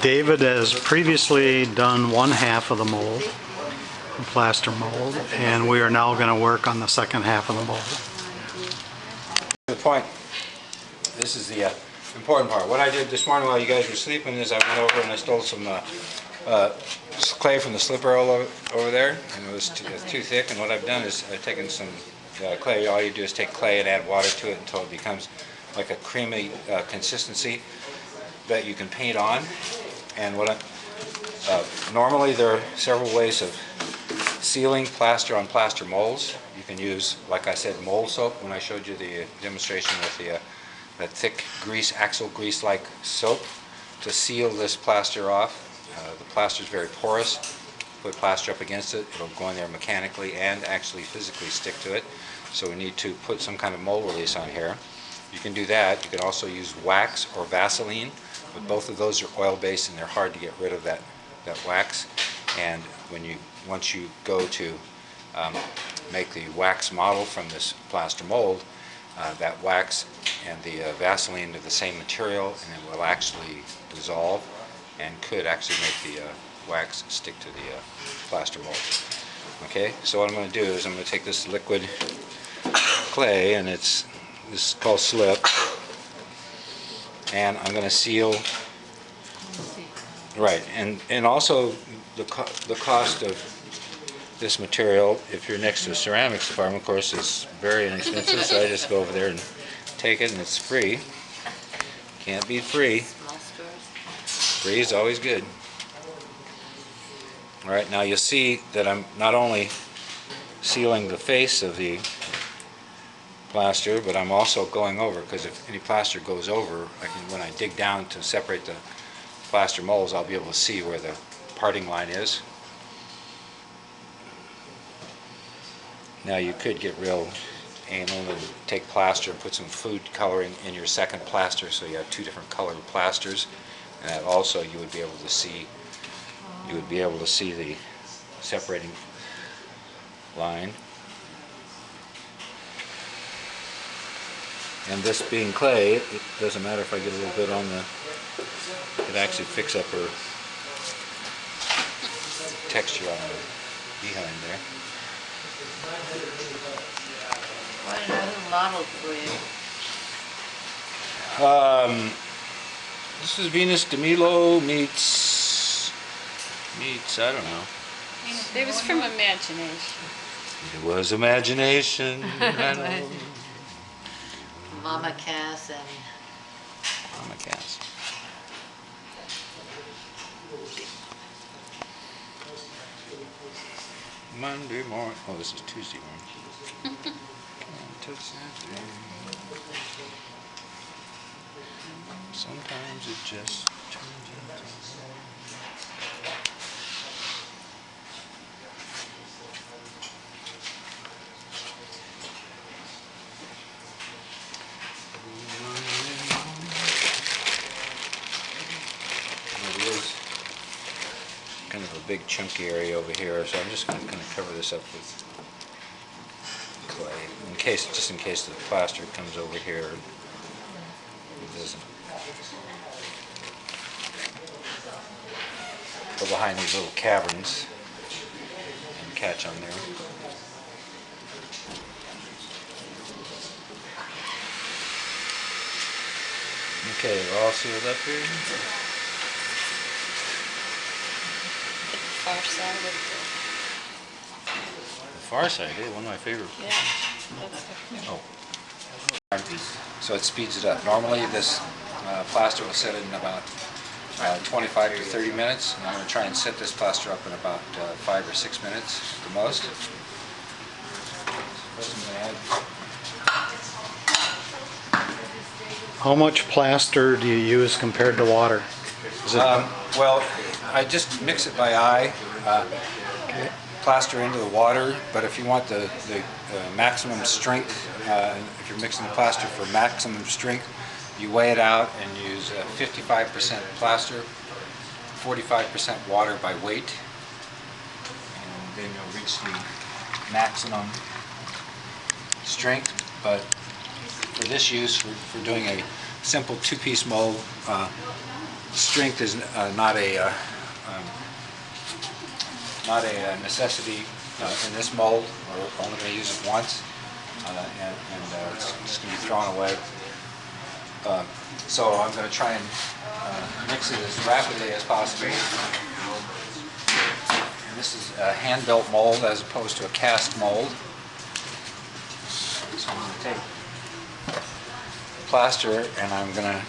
David has previously done one half of the mold, the plaster mold, and we are now going to work on the second half of the mold. The point, this is the important part. What I did this morning while you guys were sleeping is I went over and I stole some clay from the slip barrel over there, and it was too thick, and what I've done is I've taken some clay. All you do is take clay and add water to it until it becomes like a creamy consistency that you can paint on. And what normally there are several ways of sealing plaster on plaster molds. You can use, like I said, mold soap when I showed you the demonstration with that thick grease, axle grease-like soap to seal this plaster off. The plaster is very porous. Put plaster up against it, it'll go in there mechanically and actually physically stick to it. So we need to put some kind of mold release on here. You can do that. You can also use wax or Vaseline, but both of those are oil-based and they're hard to get rid of that wax. And once you go to make the wax model from this plaster mold, that wax and the Vaseline are the same material, and it will actually dissolve and could actually make the wax stick to the plaster mold. Okay, so what I'm going to do is I'm going to take this liquid clay, and this is called slip, and I'm going to seal. Right, and also the cost of this material, if you're next to a ceramics department, of course, is very inexpensive. So I just go over there and take it, and it's free. Can't beat free. Free is always good. All right, now you'll see that I'm not only sealing the face of the plaster, but I'm also going over, because if any plaster goes over, when I dig down to separate the plaster molds, I'll be able to see where the parting line is. Now you could get real anal and take plaster and put some food coloring in your second plaster, so you have two different colored plasters, and that also you would be able to see. You would be able to see the separating line. And this being clay, it doesn't matter if I get a little bit on it actually fix up her texture on the behind there. What another model for you? This is Venus de Milo meets, I don't know. It was from imagination. It was imagination. I know. Mama Cass and Mama Cass. Monday morning. Oh, this is Tuesday morning. Come on, touch that thing. Sometimes it just turns into. Kind of a big chunky area over here, so I'm just going to kind of cover this up with clay, just in case the plaster comes over here. It doesn't go behind these little caverns and catch on there. Okay, we're all sealed up here. Far Side of The Far Side, one of my favorites. the... Yeah, that's the... Oh. So it speeds it up. Normally this plaster will set in about 25 to 30 minutes. And I'm going to try and set this plaster up in about 5 or 6 minutes at the most. How much plaster do you use compared to water? Is it Well, I just mix it by eye. Plaster into the water, but if you want the maximum strength, if you're mixing the plaster for maximum strength, you weigh it out and use 55% plaster, 45% water by weight, and then you'll reach the maximum strength. But for this use, for doing a simple two-piece mold, strength is not a necessity in this mold. We're only going to use it once, and it's just going to be thrown away. So I'm going to try and mix it as rapidly as possible. And this is a hand-built mold as opposed to a cast mold. So I'm going to take plaster and I'm going to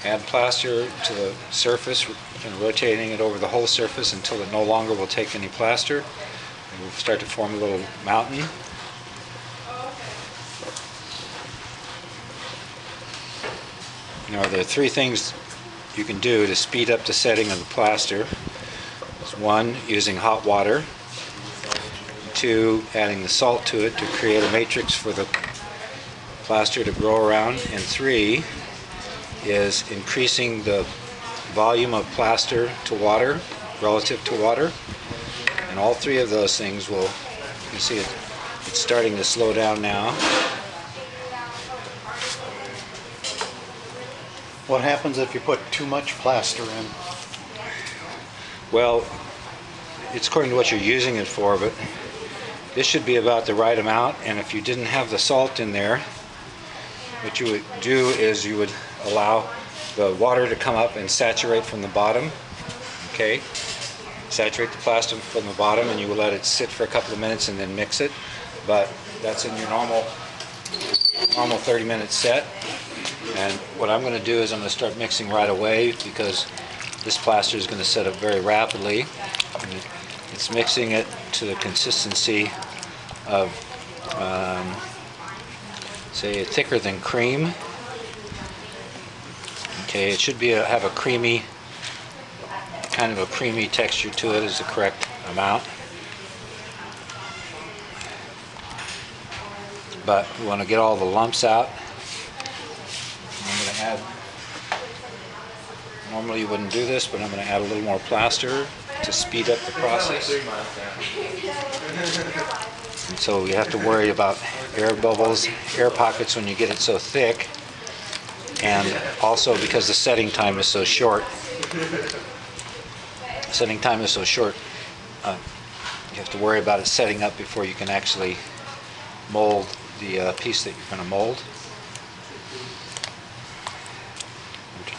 add plaster to the surface and rotating it over the whole surface until it no longer will take any plaster. And we'll start to form a little mountain. Now there are three things you can do to speed up the setting of the plaster. One, using hot water. Two, adding the salt to it to create a matrix for the plaster to grow around. And three is increasing the volume of plaster to water, relative to water. And all three of those things will, you can see it's starting to slow down now. What happens if you put too much plaster in? Well, it's according to what you're using it for, but this should be about the right amount. And if you didn't have the salt in there, what you would do is you would allow the water to come up and saturate from the bottom. Okay? Saturate the plaster from the bottom, and you will let it sit for a couple of minutes and then mix it. But that's in your normal 30-minute set. And what I'm going to do is I'm going to start mixing right away because this plaster is going to set up very rapidly. And it's mixing it to the consistency of, say, thicker than cream. Okay, it should be have a creamy, kind of a creamy texture to it is the correct amount. But we want to get all the lumps out. I'm going to add, normally you wouldn't do this, but I'm going to add a little more plaster to speed up the process. And so you have to worry about air bubbles, air pockets when you get it so thick, and also because the setting time is so short. Setting time is so short, you have to worry about it setting up before you can actually mold the piece that you're going to mold.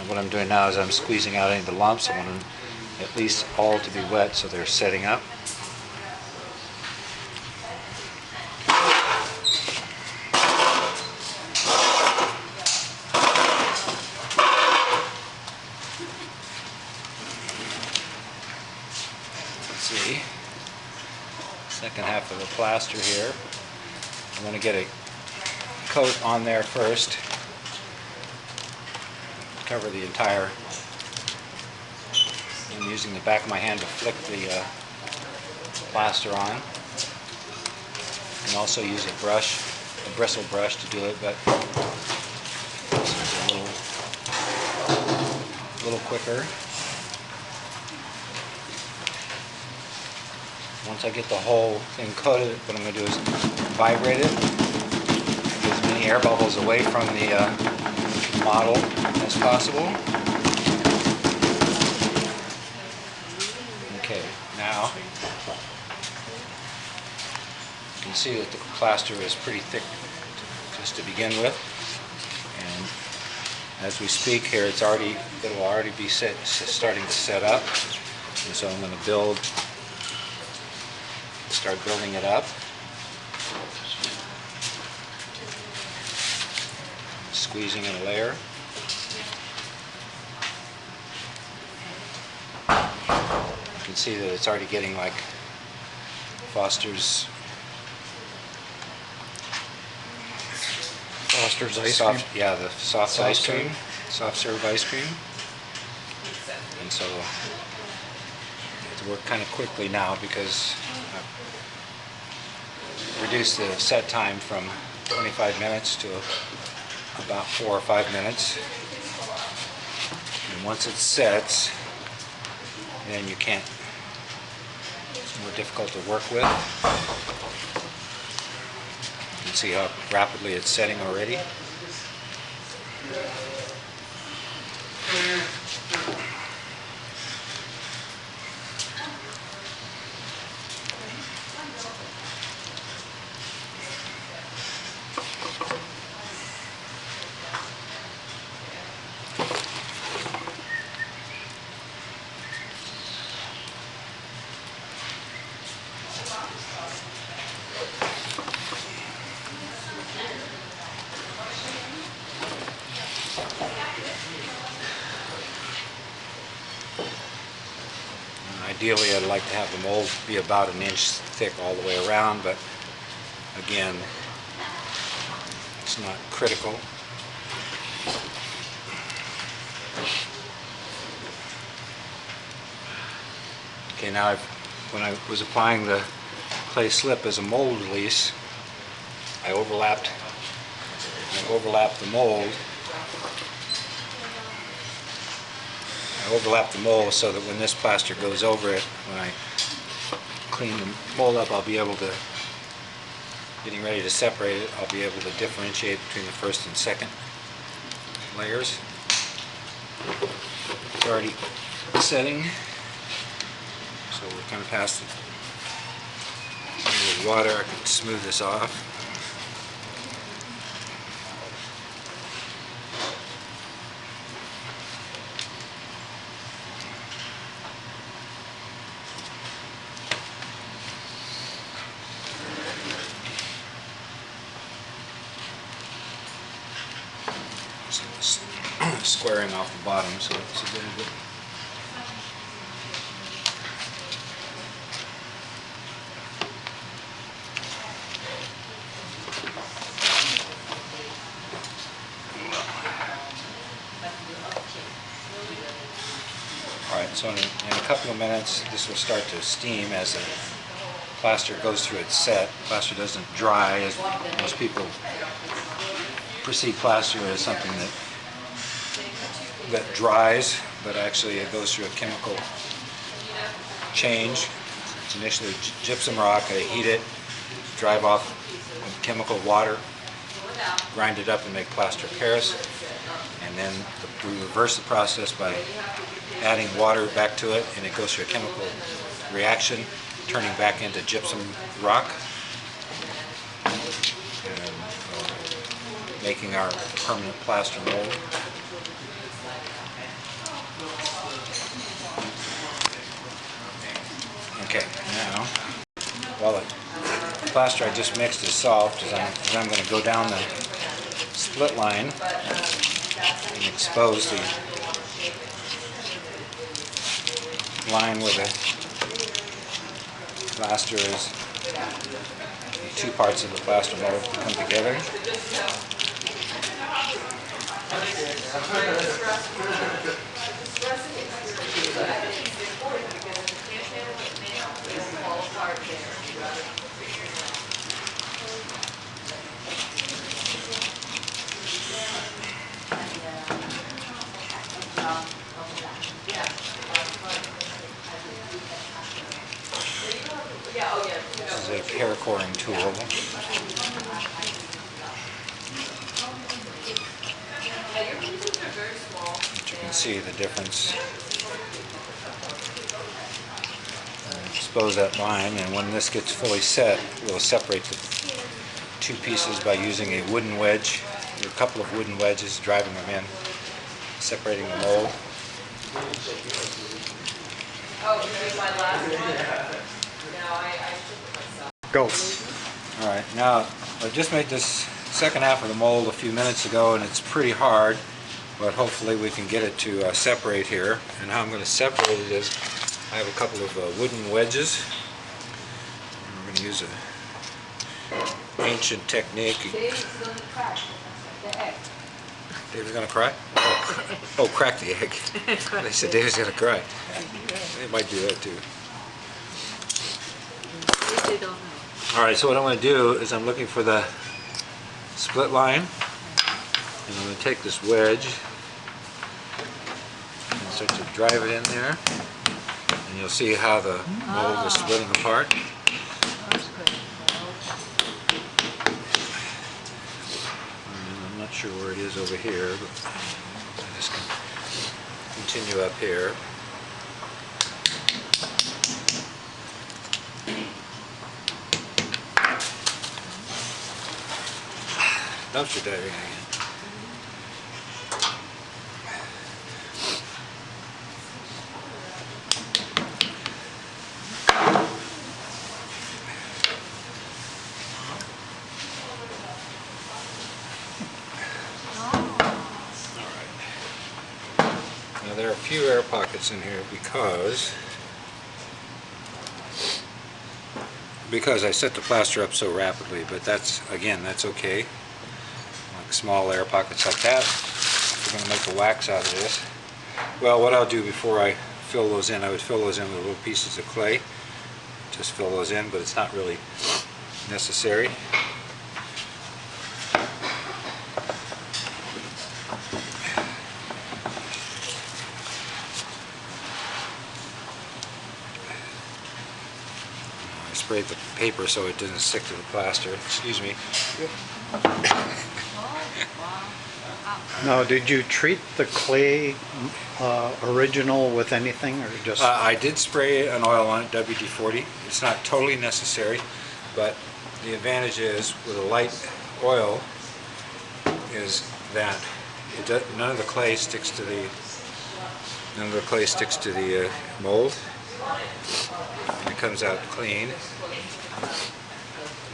What I'm doing now is I'm squeezing out any of the lumps. I want them at least all to be wet so they're setting up. Let's see. Second half of the plaster here. I'm going to get a coat on there first. Cover the entire. I'm using the back of my hand to flick the plaster on. You can also use a brush, a bristle brush to do it, but this is a little quicker. Once I get the whole thing coated, what I'm going to do is vibrate it, get as many air bubbles away from the model as possible. Okay, now you can see that the plaster is pretty thick just to begin with, and as we speak here, it will already be starting to set up, and so I'm going to start building it up. Squeezing in a layer. You can see that it's already getting like Foster's Ice cream? Yeah, the soft ice cream, soft serve ice cream. And so I have to work kind of quickly now because I've reduced the set time from 25 minutes to about 4 or 5 minutes. And once it sets, then you can't, it's more difficult to work with. You can see how rapidly it's setting already. Ideally, I'd like to have the mold be about an inch thick all the way around, but again, it's not critical. Okay, now when I was applying the clay slip as a mold release, I overlapped the mold. I overlap the mold so that when this plaster goes over it, when I clean the mold up, I'll be able to, getting ready to separate it, I'll be able to differentiate between the first and second layers. It's already setting, so we're kind of past it. With water, I can smooth this off. Squaring off the bottom, so it's a little bit. Alright, so in a couple of minutes this will start to steam as the plaster goes through its set. Plaster doesn't dry, as most people perceive plaster as something that dries, but actually it goes through a chemical change. It's initially gypsum rock. I heat it, drive off chemical water, grind it up and make plaster of Paris, and then we reverse the process by adding water back to it, and it goes through a chemical reaction, turning back into gypsum rock, and making our permanent plaster mold. Okay, now, while the plaster I just mixed is soft, I'm going to go down the split line and expose the line where the plaster is, the two parts of the plaster mold come together. This is a paracoring tool. But you can see the difference. Expose that line, and when this gets fully set, we'll separate the two pieces by using a wooden wedge, or a couple of wooden wedges, driving them in, separating the mold. Go. Alright, now I just made this second half of the mold a few minutes ago, and it's pretty hard, but hopefully we can get it to separate here. And how I'm going to separate it is I have a couple of wooden wedges. And we're going to use an ancient technique. David's going to crack the egg. David's going to cry? Oh, crack the egg. They said David's going to cry. They might do that too. They don't know. Alright, so what I'm going to do is I'm looking for the split line, and I'm going to take this wedge and start to drive it in there, and you'll see how the mold is splitting apart. That's good. And I'm not sure where it is over here, but I just can continue up here. Dumpster diving again. Now there are a few air pockets in here because because I set the plaster up so rapidly, but that's, again, that's okay. Like small air pockets like that. We're going to make a wax out of this. Well, what I'll do before I fill those in, I would fill those in with little pieces of clay. Just fill those in, but it's not really necessary. I sprayed the paper so it didn't stick to the plaster. Excuse me. Now, did you treat the clay original with anything, or just? I did spray an oil on it, WD-40. It's not totally necessary, but the advantage is with a light oil is that none of the clay sticks to the mold. And it comes out clean.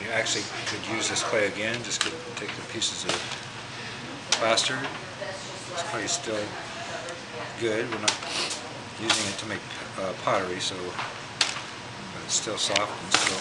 You actually could use this clay again. Just take the pieces of plaster. This clay is still good. We're not using it to make pottery, so but it's still soft and still